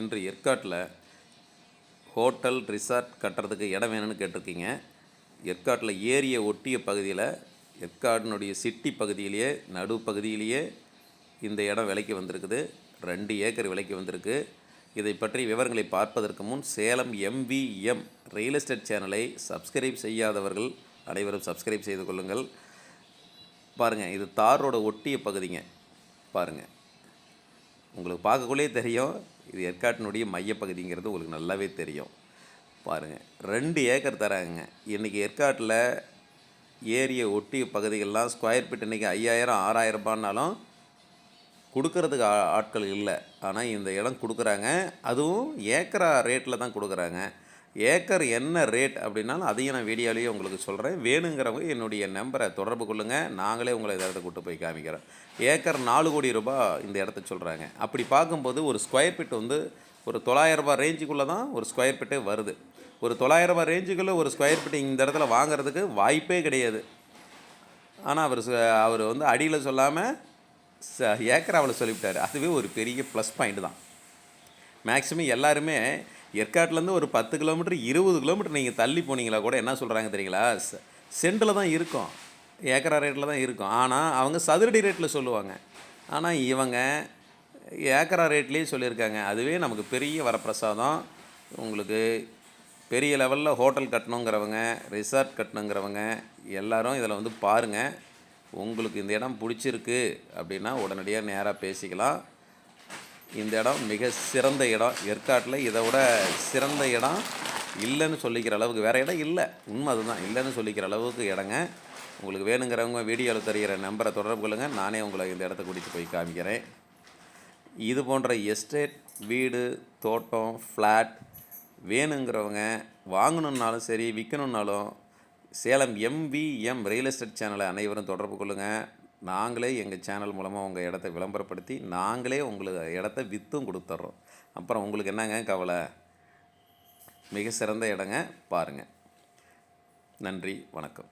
இன்று ஏற்காட்டில் hotel resort கட்டுறதுக்கு இடம் வேணும்னு கேட்டிருக்கீங்க. ஏற்காட்டில் ஏரியை ஒட்டிய பகுதியில் ஏற்காடினுடைய சிட்டி பகுதியிலேயே நடுப்பகுதியிலேயே இந்த இடம் விலைக்கு வந்திருக்குது. 2 ஏக்கர் விலைக்கு வந்திருக்கு. இதை பற்றி விவரங்களை பார்ப்பதற்கு முன் சேலம் MVM ரியல் எஸ்டேட் சேனலை சப்ஸ்கிரைப் செய்யாதவர்கள் அனைவரும் சப்ஸ்கிரைப் செய்து கொள்ளுங்கள். பாருங்கள், இது தார் ரோட ஒட்டிய பகுதிங்க. பாருங்கள், உங்களுக்கு பார்க்கக்குள்ளே தெரியும் இது ஏற்காட்டினுடைய மையப்பகுதிங்கிறது உங்களுக்கு நல்லாவே தெரியும். பாருங்கள், 2 ஏக்கர் தராங்க. இன்றைக்கி ஏற்காட்டில் ஏரியை ஒட்டிய பகுதிகளெலாம் ஸ்கொயர் ஃபீட் இன்றைக்கி 5000 6000 ரூபான்னாலும் கொடுக்கறதுக்கு ஆட்கள் இல்லை. ஆனால் இந்த இடம் கொடுக்குறாங்க. அதுவும் ஏக்கரா ரேட்டில் தான் கொடுக்குறாங்க. ஏக்கர் என்ன ரேட் அப்படின்னாலும் அதையும் நான் வீடியோலேயே உங்களுக்கு சொல்கிறேன். வேணுங்கிறவங்க என்னுடைய நம்பரை தொடர்பு கொள்ளுங்கள். நாங்களே உங்களை இந்த இடத்த கூட்டு போய் காமிக்கிறோம். ஏக்கர் 4 கோடி ரூபாய் இந்த இடத்த சொல்கிறாங்க. அப்படி பார்க்கும்போது ஒரு ஸ்கொயர் ஃபீட் வந்து ஒரு 900 ரூபாய் ரேஞ்சுக்குள்ளே தான் ஒரு ஸ்கொயர் ஃபீட்டே வருது. ஒரு 900 ரூபாய் ரேஞ்சுக்குள்ளே ஒரு ஸ்கொயர் ஃபீட் இந்த இடத்துல வாங்குறதுக்கு வாய்ப்பே கிடையாது. ஆனால் அவர் வந்து அடியில் சொல்லாமல் ஏக்கராவில் சொல்லிவிட்டார். அதுவே ஒரு பெரிய ப்ளஸ் பாயிண்ட் தான். மேக்ஸிமம் எல்லாருமே ஏற்காட்டிலேருந்து ஒரு 10 கிலோமீட்டர் 20 கிலோமீட்டர் நீங்கள் தள்ளி போனீங்களா கூட என்ன சொல்கிறாங்க தெரியுங்களா, சென்டில் தான் இருக்கும், ஏக்கரா ரேட்டில் தான் இருக்கும். ஆனால் அவங்க சதுரடி ரேட்டில் சொல்லுவாங்க. ஆனால் இவங்க ஏக்கரா ரேட்லேயே சொல்லியிருக்காங்க. அதுவே நமக்கு பெரிய வரப்பிரசாதம். உங்களுக்கு பெரிய லெவலில் ஹோட்டல் கட்டணுங்கிறவங்க, ரிசார்ட் கட்டணுங்கிறவங்க எல்லோரும் இதில் வந்து பாருங்கள். உங்களுக்கு இந்த இடம் பிடிச்சிருக்கு அப்படின்னா உடனடியாக நேராக பேசிக்கலாம். இந்த இடம் மிக சிறந்த இடம். ஏற்காட்டில் இதை விட சிறந்த இடம் இல்லைன்னு சொல்லிக்கிற அளவுக்கு வேறு இடம் இல்லை. உண்மை அதுதான், இல்லைன்னு சொல்லிக்கிற அளவுக்கு இடங்க. உங்களுக்கு வேணுங்கிறவங்க வீடியோவில் தெரிகிற நம்பரை தொடர்பு கொள்ளுங்கள். நானே உங்களை இந்த இடத்த கூட்டிகிட்டு போய் காமிக்கிறேன். இது போன்ற எஸ்டேட், வீடு, தோட்டம், ஃப்ளாட் வேணுங்கிறவங்க வாங்கணுன்னாலும் சரி, விற்கணுன்னாலும் சேலம் MVM ரியல் எஸ்டேட் சேனலை அனைவரும் தொடர்பு கொள்ளுங்கள். நாங்களே எங்கள் சேனல் மூலமாக உங்கள் இடத்த விளம்பரப்படுத்தி நாங்களே உங்களுக்கு இடத்த விற்றும் கொடுத்துட்றோம். அப்புறம் உங்களுக்கு என்னங்க கவலை? மிக சிறந்த இடங்க, பாருங்கள். நன்றி, வணக்கம்.